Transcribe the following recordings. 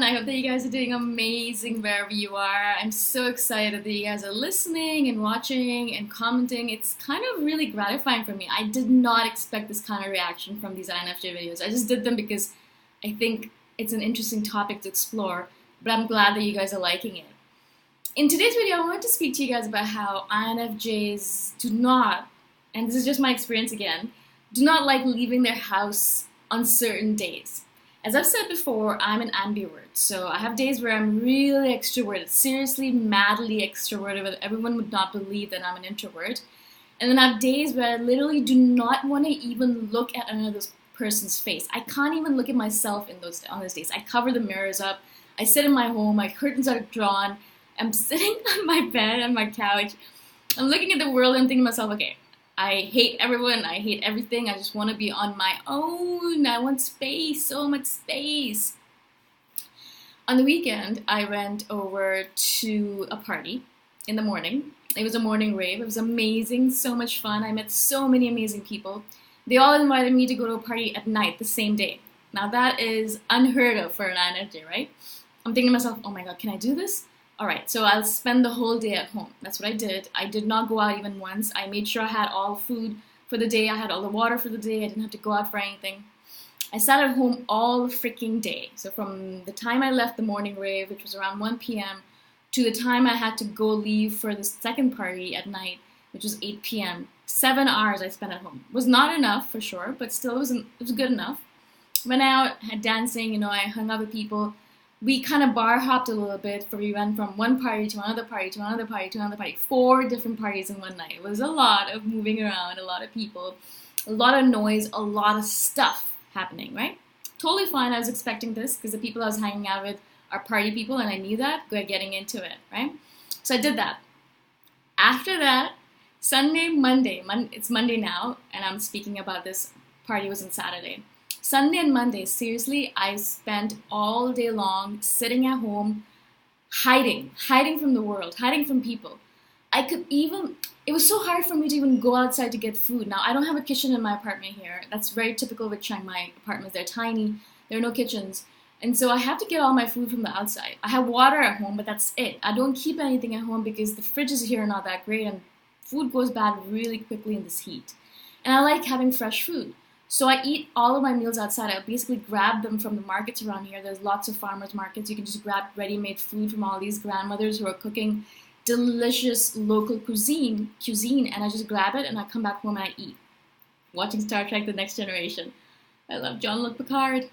I hope that you guys are doing amazing wherever you are. I'm so excited that you guys are listening and watching and commenting. It's kind of really gratifying for me. I did not expect this kind of reaction from these INFJ videos. I just did them because I think it's an interesting topic to explore, but I'm glad that you guys are liking it. In today's video, I wanted to speak to you guys about how INFJs do not, and this is just my experience again, do not like leaving their house on certain days. As I've said before, I'm an ambivert, so I have days where I'm really extroverted, seriously, madly extroverted, but everyone would not believe that I'm an introvert. And then I have days where I literally do not want to even look at another person's face. I can't even look at myself on those days. I cover the mirrors up, I sit in my home, my curtains are drawn, I'm sitting on my bed, on my couch, I'm looking at the world and thinking to myself, okay, I hate everyone, I hate everything, I just want to be on my own, I want space, so much space. On the weekend, I went over to a party in the morning. It was a morning rave, it was amazing, so much fun, I met so many amazing people. They all invited me to go to a party at night, the same day. Now that is unheard of for an INFJ, right? I'm thinking to myself, oh my god, can I do this? Alright, so I'll spend the whole day at home. That's what I did. I did not go out even once. I made sure I had all food for the day. I had all the water for the day. I didn't have to go out for anything. I sat at home all freaking day. So from the time I left the morning rave, which was around 1 p.m., to the time I had to go leave for the second party at night, which was 8 p.m., 7 hours I spent at home. It was not enough for sure, but still it was good enough. Went out, had dancing, I hung out with people. We kind of bar hopped a little bit, for we went from one party to another party to another party to another party. 4 different parties in one night. It was a lot of moving around, a lot of people, a lot of noise, a lot of stuff happening, right? Totally fine. I was expecting this because the people I was hanging out with are party people and I knew that, getting into it, right? So I did that. After that, it's Monday now, and I'm speaking about this party was on Saturday. Sunday and Monday, seriously, I spent all day long sitting at home, hiding from the world, hiding from people. It was so hard for me to even go outside to get food. Now, I don't have a kitchen in my apartment here. That's very typical with Chiang Mai apartments. They're tiny, there are no kitchens. And so I have to get all my food from the outside. I have water at home, but that's it. I don't keep anything at home because the fridges here are not that great and food goes bad really quickly in this heat. And I like having fresh food. So I eat all of my meals outside. I basically grab them from the markets around here. There's lots of farmers markets. You can just grab ready-made food from all these grandmothers who are cooking delicious local cuisine, and I just grab it and I come back home and I eat. Watching Star Trek: The Next Generation. I love Jean-Luc Picard.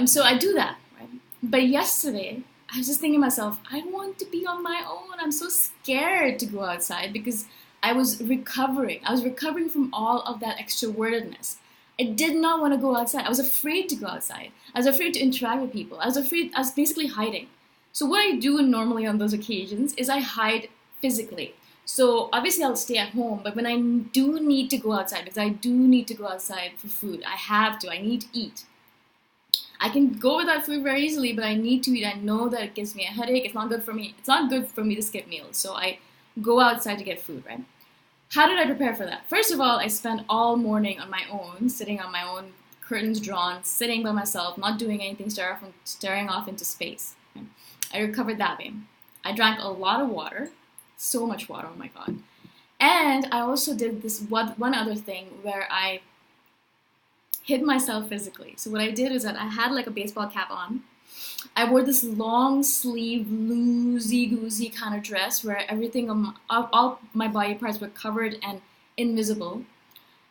So I do that, right? But yesterday, I was just thinking to myself, I want to be on my own. I'm so scared to go outside because I was recovering. I was recovering from all of that extrovertedness. I did not want to go outside. I was afraid to go outside. I was afraid to interact with people. I was basically hiding. So what I do normally on those occasions is I hide physically. So obviously I'll stay at home, but when I do need to go outside, because I do need to go outside for food, I need to eat. I can go without food very easily, but I need to eat. I know that it gives me a headache. It's not good for me. It's not good for me to skip meals. So I go outside to get food, right? How did I prepare for that? First of all, I spent all morning on my own, sitting on my own, curtains drawn, sitting by myself, not doing anything, staring off into space. Okay? I recovered that way. I drank a lot of water, so much water, oh my god. And I also did this one other thing where I hid myself physically. So what I did is that I had like a baseball cap on. I wore this long sleeve, loosey-goosey kind of dress where everything, all my body parts were covered and invisible.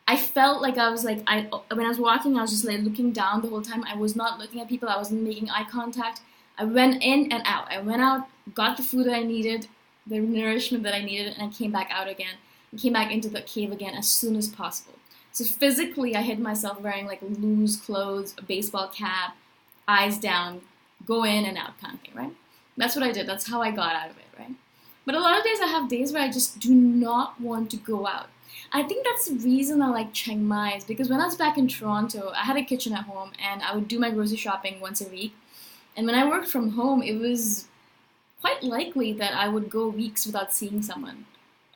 I felt like when I was walking, I was just like looking down the whole time. I was not looking at people. I wasn't making eye contact. I went in and out. I went out, got the food that I needed, the nourishment that I needed, and I came back out again. And came back into the cave again as soon as possible. So physically, I hid myself wearing like loose clothes, a baseball cap, eyes down, go in and out kind of thing, right? That's what I did. That's how I got out of it, right? But a lot of days I have days where I just do not want to go out. I think that's the reason I like Chiang Mai is because when I was back in Toronto, I had a kitchen at home and I would do my grocery shopping once a week. And when I worked from home, it was quite likely that I would go weeks without seeing someone.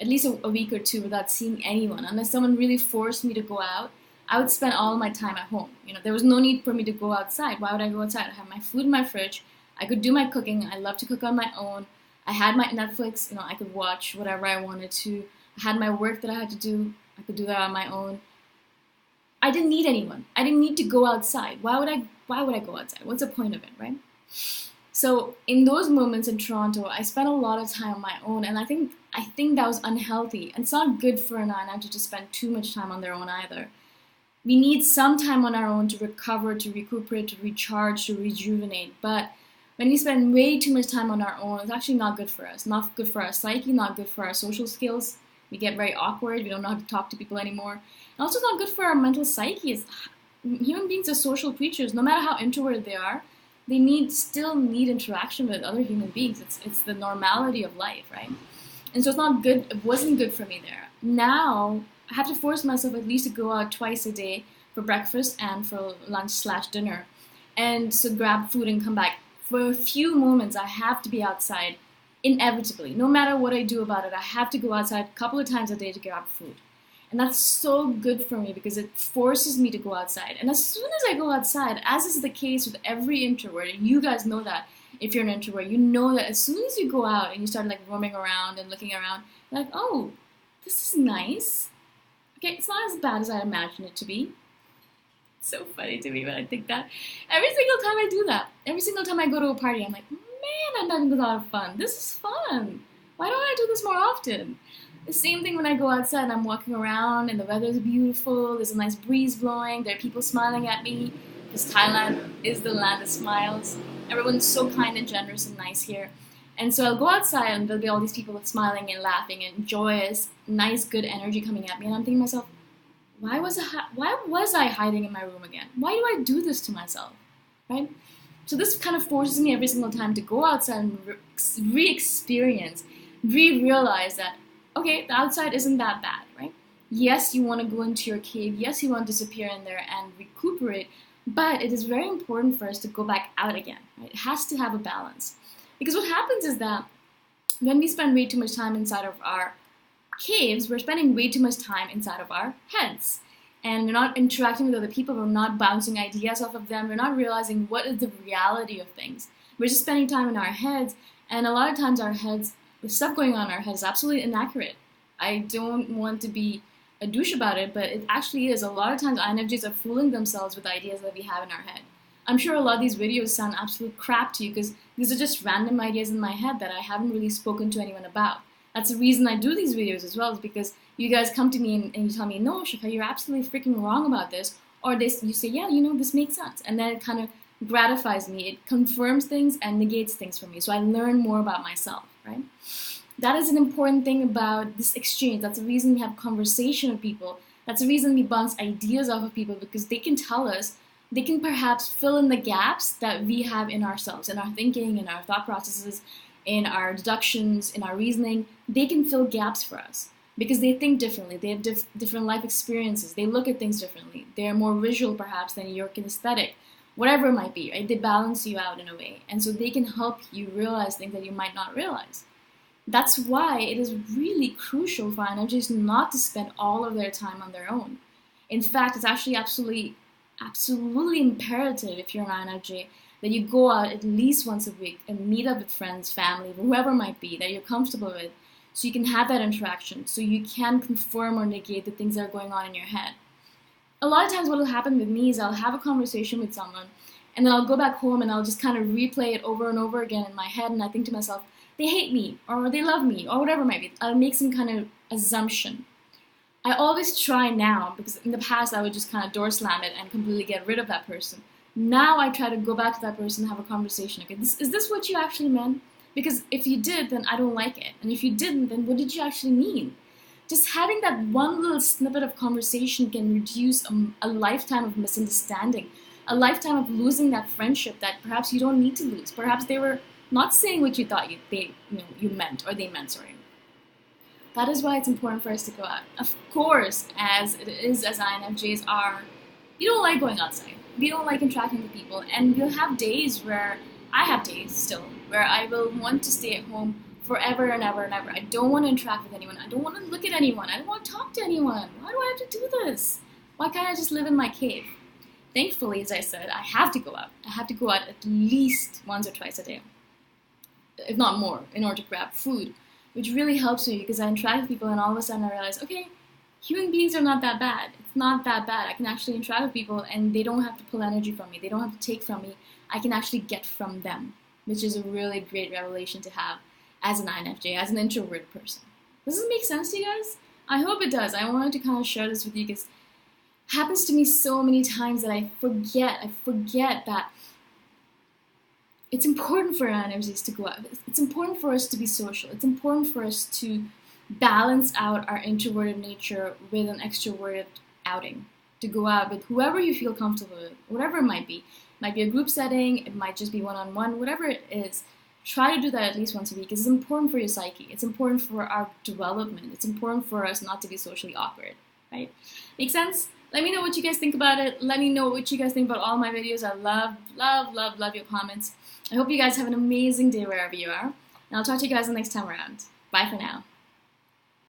At least a week or two without seeing anyone. Unless someone really forced me to go out, I would spend all my time at home. There was no need for me to go outside. Why would I go outside? I have my food in my fridge. I could do my cooking. I love to cook on my own. I had my Netflix, I could watch whatever I wanted to. I had my work that I had to do. I could do that on my own. I didn't need anyone. I didn't need to go outside. Why would I go outside? What's the point of it, right? So in those moments in Toronto, I spent a lot of time on my own, and I think that was unhealthy. And it's not good for an INFJ to spend too much time on their own either. We need some time on our own to recover, to recuperate, to recharge, to rejuvenate. But when we spend way too much time on our own, it's actually not good for us. Not good for our psyche, not good for our social skills. We get very awkward. We don't know how to talk to people anymore. And also not good for our mental psyche. Human beings are social creatures. No matter how introverted they are, they still need interaction with other human beings. It's the normality of life, right? And so it's not good. It wasn't good for me there. Now I have to force myself at least to go out twice a day for breakfast and for lunch/dinner, and so grab food and come back. For a few moments, I have to be outside, inevitably. No matter what I do about it, I have to go outside a couple of times a day to grab food. And that's so good for me because it forces me to go outside. And as soon as I go outside, as is the case with every introvert, and you guys know that if you're an introvert, you know that as soon as you go out and you start like roaming around and looking around, you're like, oh, this is nice. Okay, it's not as bad as I imagined it to be. It's so funny to me when I think that. Every single time I do that, every single time I go to a party, I'm like, man, I'm having a lot of fun. This is fun. Why don't I do this more often? The same thing when I go outside and I'm walking around and the weather is beautiful, there's a nice breeze blowing, there are people smiling at me, because Thailand is the land of smiles. Everyone's so kind and generous and nice here. And so I'll go outside and there'll be all these people smiling and laughing and joyous, nice, good energy coming at me. And I'm thinking to myself, why was I hiding in my room again? Why do I do this to myself, right? So this kind of forces me every single time to go outside and re-experience, re-realize that, okay, the outside isn't that bad, right? Yes, you want to go into your cave. Yes, you want to disappear in there and recuperate. But it is very important for us to go back out again, right? It has to have a balance. Because what happens is that when we spend way too much time inside of our caves, we're spending way too much time inside of our heads. And we're not interacting with other people. We're not bouncing ideas off of them. We're not realizing what is the reality of things. We're just spending time in our heads. And a lot of times the stuff going on in our head is absolutely inaccurate. I don't want to be a douche about it, but it actually is. A lot of times INFJs are fooling themselves with ideas that we have in our head. I'm sure a lot of these videos sound absolute crap to you because these are just random ideas in my head that I haven't really spoken to anyone about. That's the reason I do these videos as well, is because you guys come to me and you tell me, no, Shikha, you're absolutely freaking wrong about this. Or you say, yeah, this makes sense. And then it kind of gratifies me. It confirms things and negates things for me. So I learn more about myself, right? That is an important thing about this exchange. That's the reason we have conversation with people. That's the reason we bounce ideas off of people, because they can tell us, they can perhaps fill in the gaps that we have in ourselves, in our thinking, in our thought processes, in our deductions, in our reasoning. They can fill gaps for us because they think differently. They have different life experiences. They look at things differently. They're more visual perhaps than you're kinesthetic. Whatever it might be, right? They balance you out in a way. And so they can help you realize things that you might not realize. That's why it is really crucial for INFJs not to spend all of their time on their own. In fact, it's actually absolutely imperative, if you're an INFJ, that you go out at least once a week and meet up with friends, family, whoever it might be that you're comfortable with, so you can have that interaction, so you can confirm or negate the things that are going on in your head. A lot of times what will happen with me is I'll have a conversation with someone, and then I'll go back home and I'll just kind of replay it over and over again in my head, and I think to myself, they hate me, or they love me, or whatever it might be. I'll make some kind of assumption. I always try now, because in the past I would just kind of door slam it and completely get rid of that person. Now I try to go back to that person and have a conversation. Okay, is this what you actually meant? Because if you did, then I don't like it. And if you didn't, then what did you actually mean? Just having that one little snippet of conversation can reduce a lifetime of misunderstanding, a lifetime of losing that friendship that perhaps you don't need to lose. Perhaps they were not saying what you thought you meant, or they meant, sorry. That is why it's important for us to go out. Of course, as it is as INFJs are, we don't like going outside. We don't like interacting with people. And we'll have days where, I have days still, where I will want to stay at home forever and ever and ever. I don't want to interact with anyone. I don't want to look at anyone. I don't want to talk to anyone. Why do I have to do this? Why can't I just live in my cave? thankfully, as I said, I have to go out. I have to go out at least once or twice a day, if not more, in order to grab food, which really helps me because I interact with people and all of a sudden I realize, okay, human beings are not that bad. It's not that bad. I can actually interact with people and they don't have to pull energy from me. They don't have to take from me. I can actually get from them, which is a really great revelation to have as an INFJ, as an introverted person. Does this make sense to you guys? I hope it does. I wanted to kind of share this with you because it happens to me so many times that I forget that it's important for INFJs to go out. It's important for us to be social. It's important for us to balance out our introverted nature with an extroverted outing. To go out with whoever you feel comfortable with, whatever it might be. It might be a group setting, it might just be one-on-one, whatever it is. Try to do that at least once a week. It's important for your psyche. It's important for our development. It's important for us not to be socially awkward, right? Make sense? Let me know what you guys think about it. Let me know what you guys think about all my videos. I love your comments. I hope you guys have an amazing day wherever you are. And I'll talk to you guys the next time around. Bye for now.